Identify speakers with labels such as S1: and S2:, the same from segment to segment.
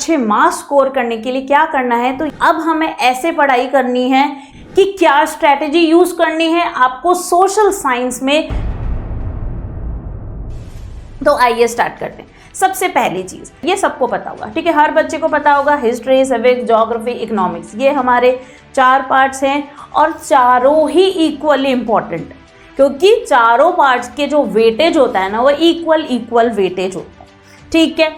S1: अच्छे marks score करने के लिए क्या करना है, तो अब हमें ऐसे पढ़ाई करनी है कि क्या स्ट्रैटेजी यूज करनी है आपको सोशल साइंस में। तो आइए स्टार्ट करते हैं। सबसे पहली चीज, ये सबको पता होगा, ठीक है, हर बच्चे को पता होगा, हिस्ट्री, सिविक्स, ज्योग्राफी, इकोनॉमिक्स, ये हमारे 4 पार्ट्स हैं और चारों ही इक्वली इंपॉर्टेंट, क्योंकि चारों पार्ट्स के जो वेटेज होता है ना वो इक्वल वेटेज होता है, ठीक है।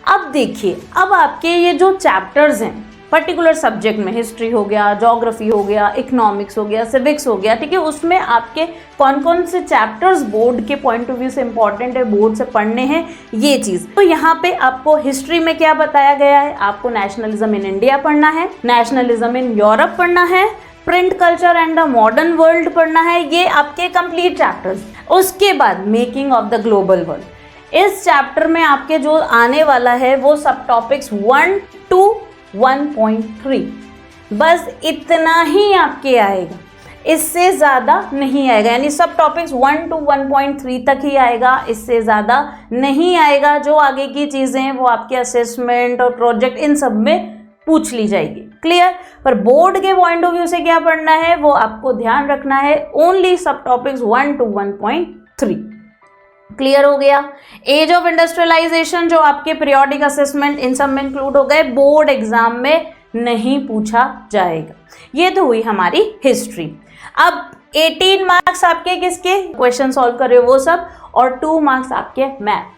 S1: अब देखिए, अब आपके ये जो चैप्टर्स हैं पर्टिकुलर सब्जेक्ट में, हिस्ट्री हो गया, ज्योग्राफी हो गया, इकोनॉमिक्स हो गया, सिविक्स हो गया, ठीक है, उसमें आपके कौन कौन से चैप्टर्स बोर्ड के पॉइंट ऑफ व्यू से इंपॉर्टेंट है, बोर्ड से पढ़ने हैं, ये चीज़। तो यहाँ पे आपको हिस्ट्री में क्या बताया गया है, आपको नेशनलिज्म इन इंडिया पढ़ना है, नेशनलिज्म इन यूरोप पढ़ना है, print culture and the modern world पढ़ना है, ये आपके कंप्लीट चैप्टर्स। उसके बाद making of the global world, इस चैप्टर में आपके जो आने वाला है वो सब टॉपिक्स 1 to 1.3, बस इतना ही आपके आएगा, इससे ज़्यादा नहीं आएगा, यानी सब टॉपिक्स 1 to 1.3 तक ही आएगा, इससे ज़्यादा नहीं आएगा। जो आगे की चीज़ें हैं वो आपके असेसमेंट और प्रोजेक्ट इन सब में पूछ ली जाएगी, क्लियर। पर बोर्ड के पॉइंट ऑफ व्यू से क्या पढ़ना है वो आपको ध्यान रखना है, ओनली सब टॉपिक्स 1 to 1.3, क्लियर हो गया। एज ऑफ इंडस्ट्रियलाइजेशन जो आपके पीरियोडिक असेसमेंट इन सब में इंक्लूड हो गए, बोर्ड एग्जाम में नहीं पूछा जाएगा। ये तो हुई हमारी हिस्ट्री। अब 18 मार्क्स आपके किसके, क्वेश्चन सॉल्व कर रहे हो वो सब, और 2 मार्क्स आपके मैप।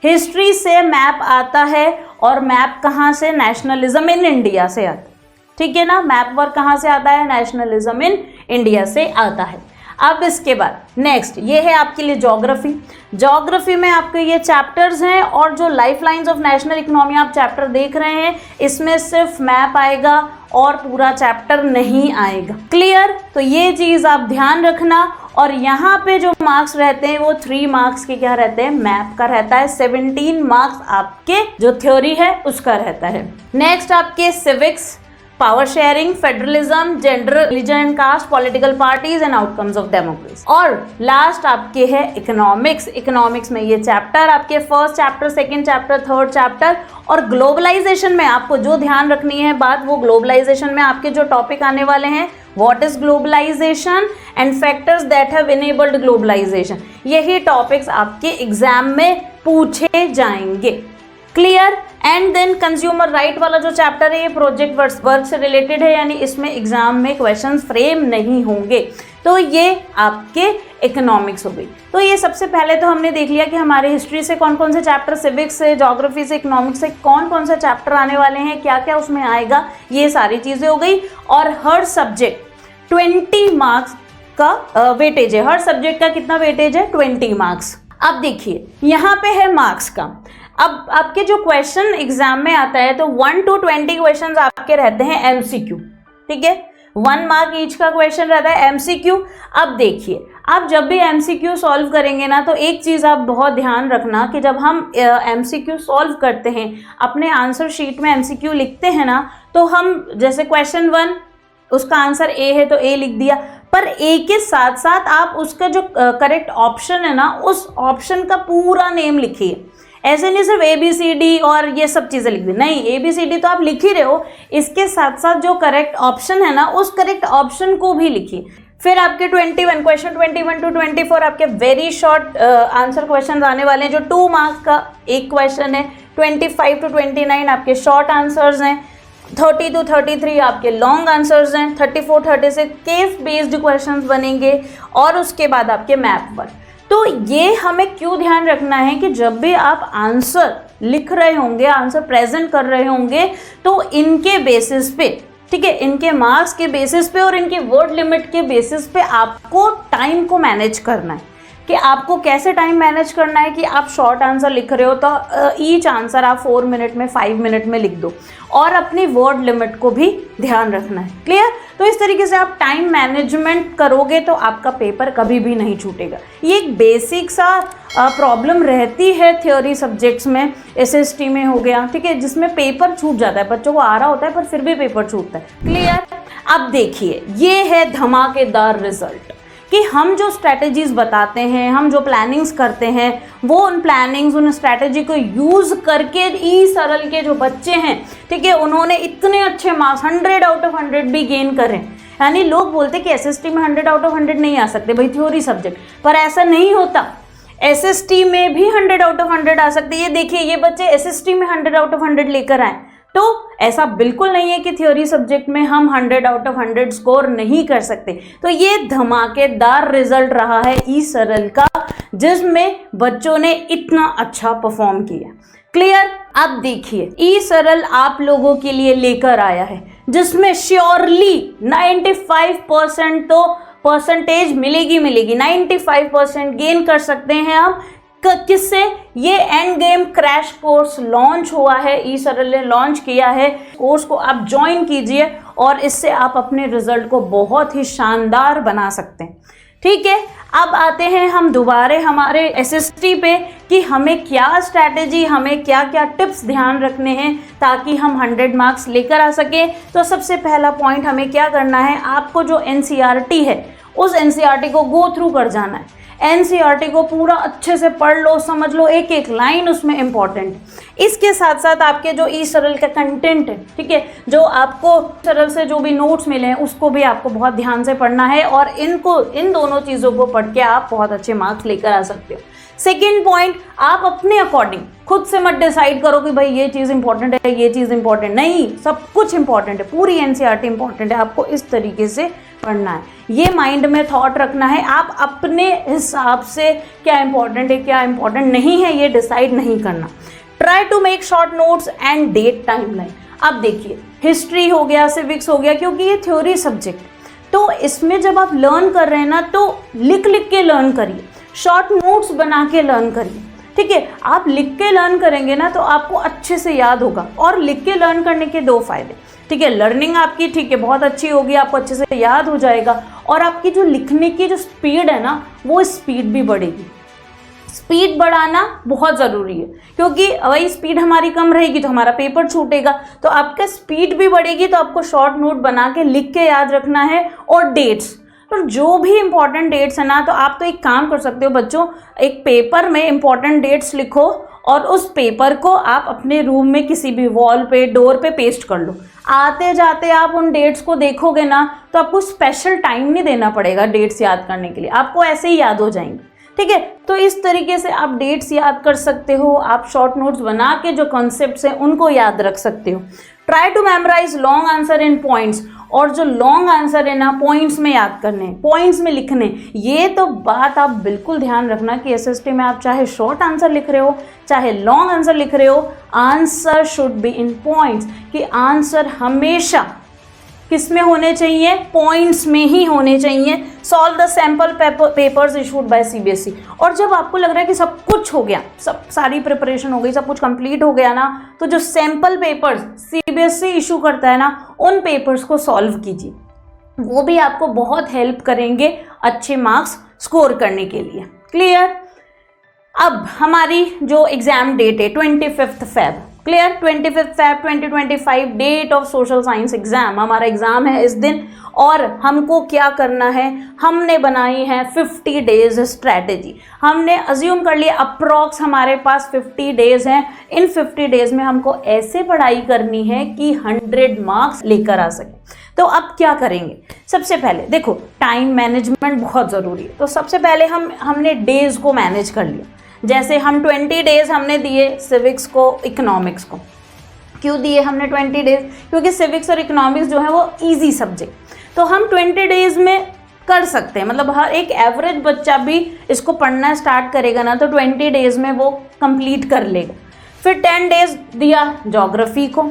S1: हिस्ट्री से मैप आता है, और मैप कहाँ से, नेशनलिज्म इन इंडिया से आता है, ठीक है ना। मैप वर्क कहाँ से आता है, नेशनलिज्म इन इंडिया से आता है। अब इसके बाद नेक्स्ट ये है आपके लिए ज्योग्राफी। ज्योग्राफी में आपके ये चैप्टर्स हैं, और जो life lines of national economy आप चैप्टर देख रहे हैं, इसमें सिर्फ मैप आएगा और पूरा चैप्टर नहीं आएगा, क्लियर। तो ये चीज़ आप ध्यान रखना। और यहाँ पे जो मार्क्स रहते हैं वो 3 मार्क्स के क्या रहते हैं, मैप का रहता है। 17 मार्क्स आपके जो थ्योरी है उसका रहता है। नेक्स्ट आपके civics, power sharing, federalism, gender, religion and caste, political parties and outcomes of democracy. और लास्ट आपके है इकोनॉमिक्स। इकोनॉमिक्स में ये चैप्टर आपके first chapter, second chapter, third chapter. और ग्लोबलाइजेशन में आपको जो ध्यान रखनी है बात, वो ग्लोबलाइजेशन में आपके जो टॉपिक आने वाले हैं, what is globalisation and factors that have enabled globalisation, यही टॉपिक्स आपके एग्जाम में पूछे जाएंगे, clear. And then consumer right वाला जो चैप्टर है ये प्रोजेक्ट वर्क से रिलेटेड है, यानी इसमें एग्जाम में क्वेश्चंस फ्रेम नहीं होंगे। तो ये आपके इकोनॉमिक्स हो गई। तो ये सबसे पहले तो हमने देख लिया कि हमारे हिस्ट्री से कौन कौन से चैप्टर, सिविक्स से, ज्योग्राफी से, इकोनॉमिक्स से कौन कौन से चैप्टर आने वाले हैं, क्या क्या उसमें आएगा, ये सारी चीज़ें हो गई। और हर सब्जेक्ट 20 मार्क्स का वेटेज है, हर सब्जेक्ट का कितना वेटेज है, 20 मार्क्स। अब देखिए यहाँ पे है मार्क्स का। अब आपके जो क्वेश्चन एग्जाम में आता है तो 1 to 20 क्वेश्चन आपके रहते हैं एमसीक्यू, ठीक है, 1 मार्क ईच का क्वेश्चन रहता है एमसीक्यू। अब देखिए, आप जब भी एमसीक्यू सॉल्व करेंगे ना, तो एक चीज़ आप बहुत ध्यान रखना कि जब हम एमसीक्यू सॉल्व करते हैं, अपने आंसर शीट में एमसीक्यू लिखते हैं ना, तो हम जैसे क्वेश्चन 1 उसका आंसर ए है तो ए लिख दिया, पर ए के साथ साथ आप उसका जो करेक्ट ऑप्शन है ना, उस ऑप्शन का पूरा नेम लिखिए। ऐसे नहीं सिर्फ ABCD और ये सब चीज़ें लिख दी, नहीं, ABCD तो आप लिख ही रहे हो, इसके साथ साथ जो करेक्ट ऑप्शन है ना, उस करेक्ट ऑप्शन को भी लिखिए। फिर आपके 21 क्वेश्चन 21 to 24 आपके वेरी शॉर्ट आंसर क्वेश्चन आने वाले हैं, जो 2 मार्क्स का एक क्वेश्चन है। 25 to 29 आपके शॉर्ट आंसर्स हैं। 30 to 33 आपके लॉन्ग आंसर्स हैं। 34, 36 केस बेस्ड क्वेश्चंस बनेंगे। और उसके बाद आपके मैप वर्क। तो ये हमें क्यों ध्यान रखना है कि जब भी आप आंसर लिख रहे होंगे, आंसर प्रेजेंट कर रहे होंगे, तो इनके बेसिस पे, ठीक है, इनके मार्क्स के बेसिस पे और इनके वर्ड लिमिट के बेसिस पे आपको टाइम को मैनेज करना है कि आपको कैसे टाइम मैनेज करना है कि आप शॉर्ट आंसर लिख रहे हो तो ईच आंसर आप 4 मिनट में, 5 मिनट में लिख दो, और अपनी वर्ड लिमिट को भी ध्यान रखना है, क्लियर। तो इस तरीके से आप टाइम मैनेजमेंट करोगे तो आपका पेपर कभी भी नहीं छूटेगा। ये एक बेसिक सा प्रॉब्लम रहती है थ्योरी सब्जेक्ट्स में, SST में हो गया, ठीक है, जिसमें पेपर छूट जाता है, बच्चों को आ रहा होता है पर फिर भी पेपर छूटता है, क्लियर। अब देखिए, ये है धमाकेदार रिजल्ट कि हम जो स्ट्रैटेजीज बताते हैं, हम जो प्लानिंग्स करते हैं, वो उन प्लानिंग्स, उन स्ट्रैटेजी को यूज़ करके ई सरल के जो बच्चे हैं, ठीक है, उन्होंने इतने अच्छे मार्क्स 100 आउट ऑफ 100 भी गेन करें। यानी लोग बोलते कि एसएसटी में 100 आउट ऑफ 100 नहीं आ सकते भाई, थ्योरी सब्जेक्ट, पर ऐसा नहीं होता। एसएसटी में भी 100 आउट ऑफ 100 आ सकते। ये देखिए, ये बच्चे एसएसटी में 100 आउट ऑफ 100 लेकर आए। तो ऐसा बिल्कुल नहीं है कि थ्योरी सब्जेक्ट में हम 100 आउट ऑफ 100 स्कोर नहीं कर सकते। तो ये धमाकेदार रिजल्ट रहा है ई सरल का, जिसमें बच्चों ने इतना अच्छा परफॉर्म किया। क्लियर? अब देखिए, ई सरल आप लोगों के लिए लेकर आया है जिसमें श्योरली 95% तो परसेंटेज मिलेगी 95% गेन कर सकते हैं आप। किससे? ये end game crash course launch हुआ है, ई सरल ने लॉन्च किया है। कोर्स को आप ज्वाइन कीजिए और इससे आप अपने रिजल्ट को बहुत ही शानदार बना सकते हैं। ठीक है, अब आते हैं हम दोबारा हमारे एसएसटी पे कि हमें क्या स्ट्रैटेजी, हमें क्या क्या टिप्स ध्यान रखने हैं ताकि हम 100 मार्क्स लेकर आ सकें। तो सबसे पहला पॉइंट हमें क्या करना है, आपको जो एनसीईआरटी है उस एनसीईआरटी को गो थ्रू कर जाना है। एनसीईआरटी को पूरा अच्छे से पढ़ लो, समझ लो, एक एक लाइन उसमें इंपॉर्टेंट। इसके साथ साथ आपके जो ई सरल का कंटेंट है, ठीक है, जो आपको सरल से जो भी नोट्स मिले हैं उसको भी आपको बहुत ध्यान से पढ़ना है और इन दोनों चीज़ों को पढ़ के आप बहुत अच्छे मार्क्स लेकर आ सकते हो। सेकेंड पॉइंट, आप अपने अकॉर्डिंग खुद से मत डिसाइड करो कि भाई ये चीज़ इंपॉर्टेंट है, ये चीज़ इंपॉर्टेंट नहीं, सब कुछ इंपॉर्टेंट है, पूरी एनसीईआरटी इंपॉर्टेंट है। आपको इस तरीके से पढ़ना है, ये माइंड में थॉट रखना है। आप अपने हिसाब से क्या इंपॉर्टेंट है, क्या इंपॉर्टेंट नहीं है, ये डिसाइड नहीं करना। Try to make short notes and date timeline. अब देखिए, हिस्ट्री हो गया, सिविक्स हो गया, क्योंकि ये थ्योरी सब्जेक्ट, तो इसमें जब आप लर्न कर रहे हैं ना, तो लिख लिख के लर्न करिए, शॉर्ट नोट्स बना के लर्न करिए। ठीक है, आप लिख के लर्न करेंगे ना तो आपको अच्छे से याद होगा। और लिख के लर्न करने के दो फायदे, ठीक है, लर्निंग आपकी, ठीक है, बहुत अच्छी होगी, आपको अच्छे से याद हो जाएगा, और आपकी जो लिखने की जो स्पीड है ना, वो स्पीड भी बढ़ेगी। स्पीड बढ़ाना बहुत ज़रूरी है, क्योंकि वही स्पीड हमारी कम रहेगी तो हमारा पेपर छूटेगा। तो आपका स्पीड भी बढ़ेगी, तो आपको शॉर्ट नोट बना के लिख के याद रखना है। और डेट्स, तो जो भी इंपॉर्टेंट डेट्स है ना, तो आप तो एक काम कर सकते हो बच्चों, एक पेपर में इंपॉर्टेंट डेट्स लिखो और उस पेपर को आप अपने रूम में किसी भी वॉल पे, डोर पे पेस्ट कर लो। आते जाते आप उन डेट्स को देखोगे ना, तो आपको स्पेशल टाइम नहीं देना पड़ेगा डेट्स याद करने के लिए, आपको ऐसे ही याद हो जाएंगे। ठीक है, तो इस तरीके से आप डेट्स याद कर सकते हो, आप शॉर्ट नोट्स बना के जो कॉन्सेप्ट्स हैं उनको याद रख सकते हो। Try to memorise long answer in points, और जो लॉन्ग आंसर है ना, पॉइंट्स में याद करने, पॉइंट्स में लिखने। ये तो बात आप बिल्कुल ध्यान रखना कि एसएसटी में आप चाहे शॉर्ट आंसर लिख रहे हो, चाहे लॉन्ग आंसर लिख रहे हो, answer should be in points, कि आंसर हमेशा किस में होने चाहिए, पॉइंट्स में ही होने चाहिए। Solve the sample papers issued by CBSE. और जब आपको लग रहा है कि सब कुछ हो गया, सब सारी प्रिपरेशन हो गई, सब कुछ कंप्लीट हो गया ना, तो जो सैम्पल पेपर्स सीबीएसई इशू करता है ना, उन पेपर्स को सॉल्व कीजिए, वो भी आपको बहुत हेल्प करेंगे अच्छे मार्क्स स्कोर करने के लिए। क्लियर? अब हमारी जो एग्जाम डेट है 25 Feb, clear, 25 Feb 2025 date of social science exam, हमारा एग्जाम है इस दिन। और हमको क्या करना है, हमने बनाई है 50 डेज स्ट्रैटेजी। हमने अज्यूम कर लिया अप्रॉक्स हमारे पास 50 डेज हैं। इन 50 डेज में हमको ऐसे पढ़ाई करनी है कि 100 मार्क्स लेकर आ सके। तो अब क्या करेंगे, सबसे पहले देखो, टाइम मैनेजमेंट बहुत ज़रूरी है। तो सबसे पहले हमने डेज को मैनेज कर लिया। जैसे हम 20 डेज हमने दिए सिविक्स को, इकोनॉमिक्स को। क्यों दिए हमने 20 डेज? क्योंकि सिविक्स और इकोनॉमिक्स जो है वो इजी सब्जेक्ट, तो हम 20 डेज में कर सकते हैं। मतलब हर एक एवरेज बच्चा भी इसको पढ़ना स्टार्ट करेगा ना, तो 20 डेज में वो कंप्लीट कर लेगा। फिर 10 डेज दिया ज्योग्राफी को,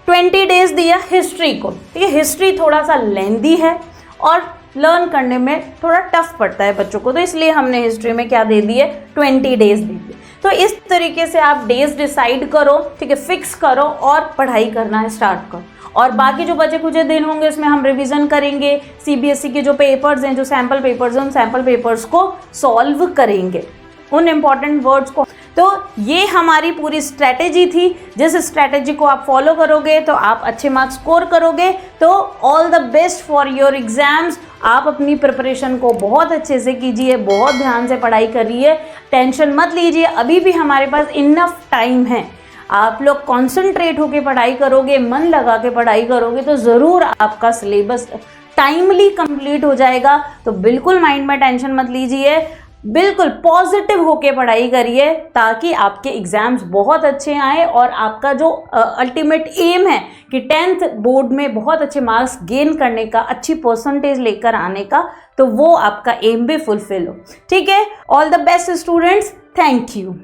S1: 20 डेज दिया हिस्ट्री को। ठीक है, हिस्ट्री थोड़ा सा लेंदी है और लर्न करने में थोड़ा टफ पड़ता है बच्चों को, तो इसलिए हमने हिस्ट्री में क्या दे दिए, 20 डेज दे दिए। तो इस तरीके से आप डेज डिसाइड करो, ठीक है, फिक्स करो और पढ़ाई करना स्टार्ट करो। और बाकी जो बचे कुछ दिन होंगे उसमें हम रिवीजन करेंगे, सीबीएसई के जो पेपर्स हैं, जो सैम्पल पेपर्स हैं, उन सैम्पल पेपर्स को सॉल्व करेंगे, उन इम्पॉर्टेंट वर्ड्स को। तो ये हमारी पूरी स्ट्रैटेजी थी। जिस स्ट्रैटेजी को आप फॉलो करोगे तो आप अच्छे मार्क्स स्कोर करोगे। तो all the best for your exams. आप अपनी प्रिपरेशन को बहुत अच्छे से कीजिए, बहुत ध्यान से पढ़ाई करिए, टेंशन मत लीजिए, अभी भी हमारे पास इनफ टाइम है। आप लोग कॉन्सेंट्रेट होकर पढ़ाई करोगे, मन लगा के पढ़ाई करोगे तो ज़रूर आपका सिलेबस टाइमली कंप्लीट हो जाएगा। तो बिल्कुल माइंड में टेंशन मत लीजिए, बिल्कुल पॉजिटिव होके पढ़ाई करिए ताकि आपके एग्जाम्स बहुत अच्छे आए और आपका जो अल्टीमेट एम है कि 10th बोर्ड में बहुत अच्छे मार्क्स गेन करने का, अच्छी परसेंटेज लेकर आने का, तो वो आपका एम भी फुलफिल हो। ठीक है, all the best students, thank you.